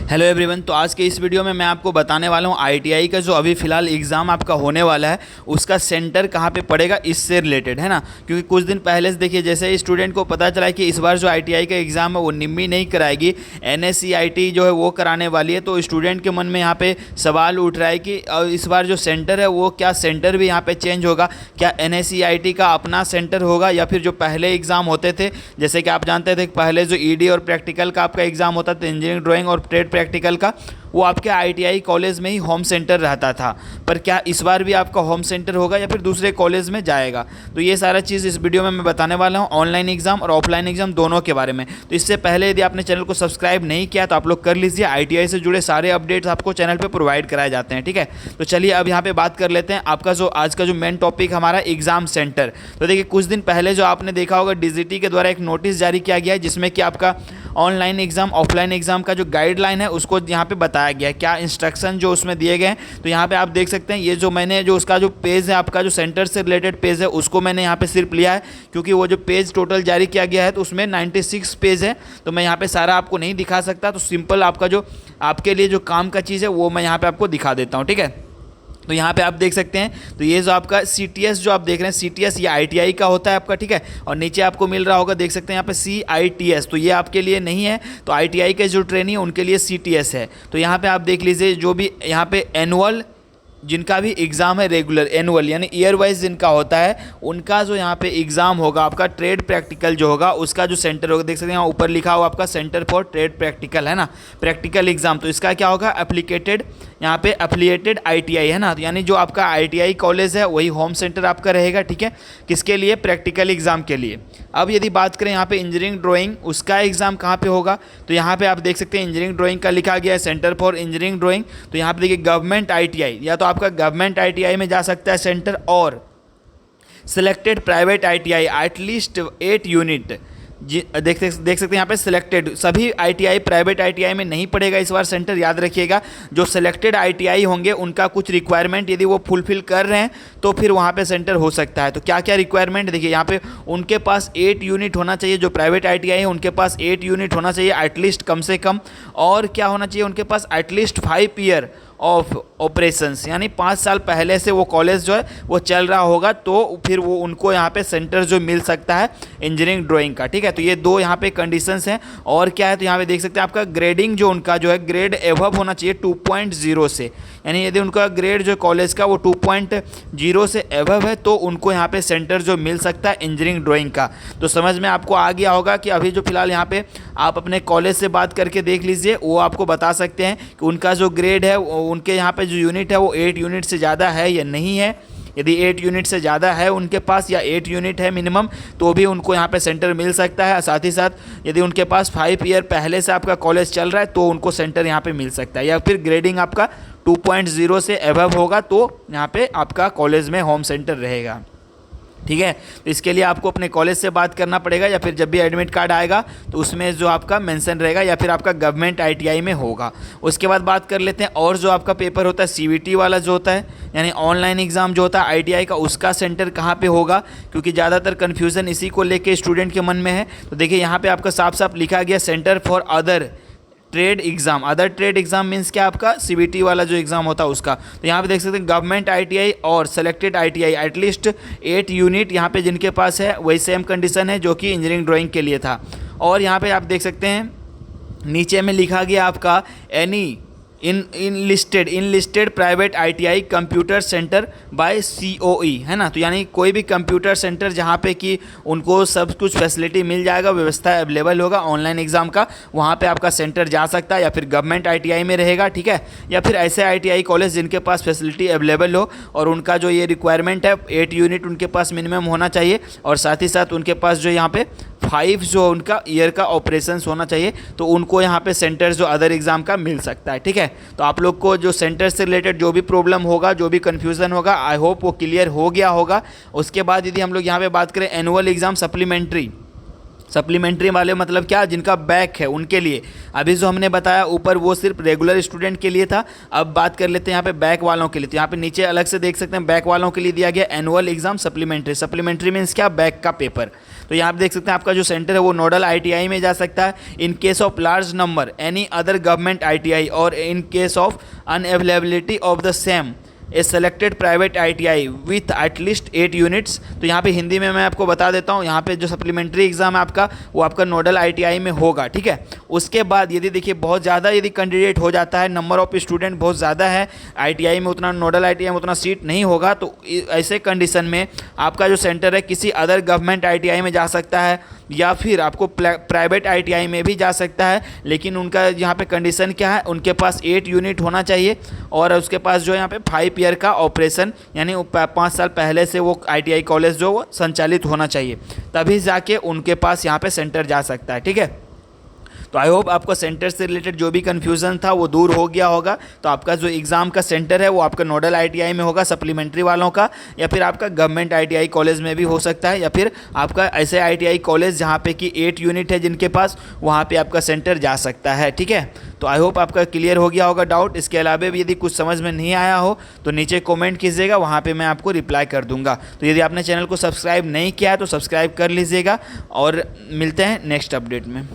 Hello everyone. तो आज के इस वीडियो में मैं आपको बताने वाला हूँ आईटीआई का जो अभी फ़िलहाल एग्ज़ाम आपका होने वाला है उसका सेंटर कहाँ पे पड़ेगा, इससे रिलेटेड है ना। क्योंकि कुछ दिन पहले से देखिए, जैसे स्टूडेंट को पता चला कि इस बार जो आईटीआई का एग्ज़ाम है वो निम्मी नहीं कराएगी, एनएससीआईटी जो है वो कराने वाली है। तो स्टूडेंट के मन में यहाँ पे सवाल उठ रहा है कि इस बार जो सेंटर है वो क्या सेंटर भी यहाँ पे चेंज होगा, क्या एनएससीआईटी का अपना सेंटर होगा या फिर जो पहले एग्ज़ाम होते थे, जैसे कि आप जानते थे पहले जो ईडी और प्रैक्टिकल का आपका एग्ज़ाम होता था, इंजीनियरिंग ड्राइंग और ट्रेड प्रैक्टिकल का, वो आपके आईटीआई कॉलेज में ही होम सेंटर रहता था। पर क्या इस बार भी आपका होम सेंटर होगा या फिर दूसरे कॉलेज में जाएगा, तो ये सारा चीज़ इस वीडियो में मैं बताने वाला हूँ, ऑनलाइन एग्जाम और ऑफलाइन एग्जाम दोनों के बारे में। तो इससे पहले यदि आपने चैनल को सब्सक्राइब नहीं किया तो आप लोग कर लीजिए। आईटीआई से जुड़े सारे अपडेट्स आपको चैनल पर प्रोवाइड कराए जाते हैं, ठीक है। तो चलिए अब यहाँ पे बात कर लेते हैं आपका जो आज का जो मेन टॉपिक हमारा एग्जाम सेंटर। तो देखिए, कुछ दिन पहले जो आपने देखा होगा डीजीटी के द्वारा एक नोटिस जारी किया गया है जिसमें कि आपका ऑनलाइन एग्जाम ऑफलाइन एग्जाम का जो गाइडलाइन है उसको यहाँ पे बताया गया है, क्या इंस्ट्रक्शन जो उसमें दिए गए हैं। तो यहाँ पे आप देख सकते हैं, ये जो मैंने जो उसका जो पेज है आपका जो सेंटर से रिलेटेड पेज है उसको मैंने यहाँ पे सिर्फ लिया है, क्योंकि वो जो पेज टोटल जारी किया गया है तो उसमें 96 पेज है। तो मैं यहाँ पे सारा आपको नहीं दिखा सकता, तो सिंपल आपका जो आपके लिए जो काम का चीज़ है वो मैं यहाँ पे आपको दिखा देता हूँ, ठीक है। तो यहाँ पे आप देख सकते हैं, तो ये जो आपका सीटीएस जो आप देख रहे हैं, सीटीएस ये आईटीआई का होता है आपका, ठीक है। और नीचे आपको मिल रहा होगा, देख सकते हैं यहाँ पे सीआईटीएस, तो ये आपके लिए नहीं है। तो आईटीआई के जो ट्रेनी है उनके लिए सीटीएस है। तो यहाँ पे आप देख लीजिए, जो भी यहाँ पे एनुअल जिनका भी एग्ज़ाम है, रेगुलर एनुअल यानी ईयर वाइज जिनका होता है, उनका जो यहाँ पे एग्ज़ाम होगा आपका ट्रेड प्रैक्टिकल जो होगा उसका जो सेंटर होगा, देख सकते हैं यहाँ ऊपर लिखा हुआ आपका सेंटर फॉर ट्रेड प्रैक्टिकल है ना, प्रैक्टिकल एग्ज़ाम। तो इसका क्या होगा, एप्लीकेटेड यहाँ पे एफिलिएटेड आईटीआई है ना, तो यानी जो आपका आईटीआई कॉलेज है वही होम सेंटर आपका रहेगा, ठीक है। किसके लिए, प्रैक्टिकल एग्ज़ाम के लिए। अब यदि बात करें यहाँ पे इंजीनियरिंग ड्राइंग, उसका एग्ज़ाम कहाँ पे होगा, तो यहाँ पे आप देख सकते हैं इंजीनियरिंग ड्राइंग का लिखा गया है सेंटर फॉर इंजीनियरिंग ड्राइंग। तो यहाँ पे देखिए गवर्नमेंट आईटीआई, या तो आपका गवर्नमेंट आईटीआई में जा सकता है सेंटर, और selected private ITI at least 8 unit देख सकते हैं यहाँ पे सिलेक्टेड, सभी आईटीआई प्राइवेट आईटीआई में नहीं पड़ेगा इस बार सेंटर, याद रखिएगा। जो सिलेक्टेड आईटीआई होंगे उनका कुछ रिक्वायरमेंट यदि वो फुलफिल कर रहे हैं तो फिर वहाँ पे सेंटर हो सकता है। तो क्या क्या रिक्वायरमेंट देखिए, यहाँ पे उनके पास 8 यूनिट होना चाहिए, जो प्राइवेट आईटीआई है उनके पास 8 यूनिट होना चाहिए एटलीस्ट, कम से कम। और क्या होना चाहिए, उनके पास एटलीस्ट 5 ईयर ऑफ ऑपरेशंस, यानी 5 साल पहले से वो कॉलेज जो है वो चल रहा होगा, तो फिर वो उनको यहाँ पे सेंटर जो मिल सकता है इंजीनियरिंग ड्राइंग का, ठीक है। तो ये दो यहाँ पे कंडीशंस हैं। और क्या है, तो यहाँ पे देख सकते हैं आपका ग्रेडिंग जो उनका जो है ग्रेड एबव होना चाहिए 2.0 से, यानी यदि उनका ग्रेड जो कॉलेज का वो 2.0 से एबव है तो उनको यहाँ पे सेंटर जो मिल सकता है इंजीनियरिंग ड्राइंग का। तो समझ में आपको आ गया होगा कि अभी जो फिलहाल यहाँ पे आप अपने कॉलेज से बात करके देख लीजिए, वो आपको बता सकते हैं कि उनका जो ग्रेड है, उनके यहाँ पे जो यूनिट है वो 8 यूनिट से ज़्यादा है या नहीं है। यदि 8 यूनिट से ज़्यादा है उनके पास, या 8 यूनिट है मिनिमम, तो भी उनको यहाँ पे सेंटर मिल सकता है। साथ ही साथ यदि उनके पास 5 ईयर पहले से आपका कॉलेज चल रहा है तो उनको सेंटर यहाँ पे मिल सकता है, या फिर ग्रेडिंग आपका 2.0 से एबव होगा तो यहाँ पे आपका कॉलेज में होम सेंटर रहेगा, ठीक है। तो इसके लिए आपको अपने कॉलेज से बात करना पड़ेगा, या फिर जब भी एडमिट कार्ड आएगा तो उसमें जो आपका मेंशन रहेगा, या फिर आपका गवर्नमेंट आईटीआई में होगा। उसके बाद बात कर लेते हैं, और जो आपका पेपर होता है सीवीटी वाला जो होता है, यानी ऑनलाइन एग्ज़ाम जो होता है आईटीआई का, उसका सेंटर कहाँ पे होगा, क्योंकि ज़्यादातर कन्फ्यूज़न इसी को लेके स्टूडेंट के मन में है। तो देखिए यहाँ पर आपका साफ साफ लिखा गया centre for other trade exam. Other trade exam means क्या, आपका सीबीटी वाला जो एग्जाम होता है उसका। तो यहाँ पे देख सकते हैं गवर्नमेंट आईटीआई और सेलेक्टेड आईटीआई एटलीस्ट 8 यूनिट यहाँ पे जिनके पास है, वही सेम कंडीशन है जो कि इंजीनियरिंग ड्राइंग के लिए था। और यहाँ पे आप देख सकते हैं नीचे में लिखा गया आपका any enlisted private ITI computer centre by COE, है ना। तो यानी कोई भी कंप्यूटर सेंटर जहाँ पे कि उनको सब कुछ फैसिलिटी मिल जाएगा, व्यवस्था अवेलेबल होगा ऑनलाइन एग्जाम का, वहाँ पे आपका सेंटर जा सकता है, या फिर गवर्नमेंट आईटीआई में रहेगा, ठीक है। या फिर ऐसे आईटीआई कॉलेज जिनके पास फैसिलिटी अवेलेबल हो और उनका जो ये रिक्वायरमेंट है 8 यूनिट उनके पास मिनिमम होना चाहिए, और साथ ही साथ उनके पास जो यहाँ पे 5 जो उनका ईयर का ऑपरेशंस होना चाहिए, तो उनको यहाँ पे सेंटर जो अदर एग्जाम का मिल सकता है, ठीक है। तो आप लोग को जो सेंटर से रिलेटेड जो भी प्रॉब्लम होगा, जो भी कन्फ्यूज़न होगा, आई होप वो क्लियर हो गया होगा। उसके बाद यदि हम लोग यहाँ पे बात करें एनुअल एग्ज़ाम सप्लीमेंट्री वाले मतलब क्या, जिनका बैक है उनके लिए। अभी जो हमने बताया ऊपर वो सिर्फ रेगुलर स्टूडेंट के लिए था, अब बात कर लेते हैं यहाँ पे बैक वालों के लिए। तो यहाँ पे नीचे अलग से देख सकते हैं बैक वालों के लिए दिया गया एनुअल एग्जाम सप्लीमेंट्री मीन्स क्या, बैक का पेपर। तो यहाँ पे देख सकते हैं आपका जो सेंटर है वो नोडल आईटीआई में जा सकता है in case of large number any other government ITI और in case of unavailability of the same a selected private ITI with at least 8 units. तो यहाँ पे हिंदी में मैं आपको बता देता हूँ, यहाँ पे जो सप्लीमेंट्री एग्जाम है आपका वो आपका नोडल आईटीआई में होगा, ठीक है। उसके बाद यदि देखिए बहुत ज़्यादा यदि कैंडिडेट हो जाता है, नंबर ऑफ स्टूडेंट बहुत ज़्यादा है, आईटीआई में उतना नोडल आईटीआई में उतना सीट नहीं होगा, तो ऐसे कंडीशन में आपका जो सेंटर है किसी अदर गवर्नमेंट आईटीआई में जा सकता है या फिर आपको प्राइवेट आईटीआई में भी जा सकता है। लेकिन उनका यहाँ पे कंडीशन क्या है, उनके पास 8 यूनिट होना चाहिए और उसके पास जो यहाँ पे 5 ईयर का ऑपरेशन यानी 5 साल पहले से वो आईटीआई कॉलेज जो वो संचालित होना चाहिए, तभी जाके उनके पास यहाँ पे सेंटर जा सकता है, ठीक है। तो आई होप आपको सेंटर से रिलेटेड जो भी कन्फ्यूज़न था वो दूर हो गया होगा। तो आपका जो एग्ज़ाम का सेंटर है वो आपका नोडल आईटीआई में होगा सप्लीमेंट्री वालों का, या फिर आपका गवर्नमेंट आईटीआई कॉलेज में भी हो सकता है, या फिर आपका ऐसे आईटीआई कॉलेज जहाँ पे कि 8 यूनिट है जिनके पास, वहाँ पे आपका सेंटर जा सकता है, ठीक है। तो आई होप आपका क्लियर हो गया होगा डाउट। इसके अलावा भी यदि कुछ समझ में नहीं आया हो तो नीचे कमेंट कीजिएगा, वहाँ पे मैं आपको रिप्लाई कर दूंगा। तो यदि आपने चैनल को सब्सक्राइब नहीं किया है तो सब्सक्राइब कर लीजिएगा और मिलते हैं नेक्स्ट अपडेट में।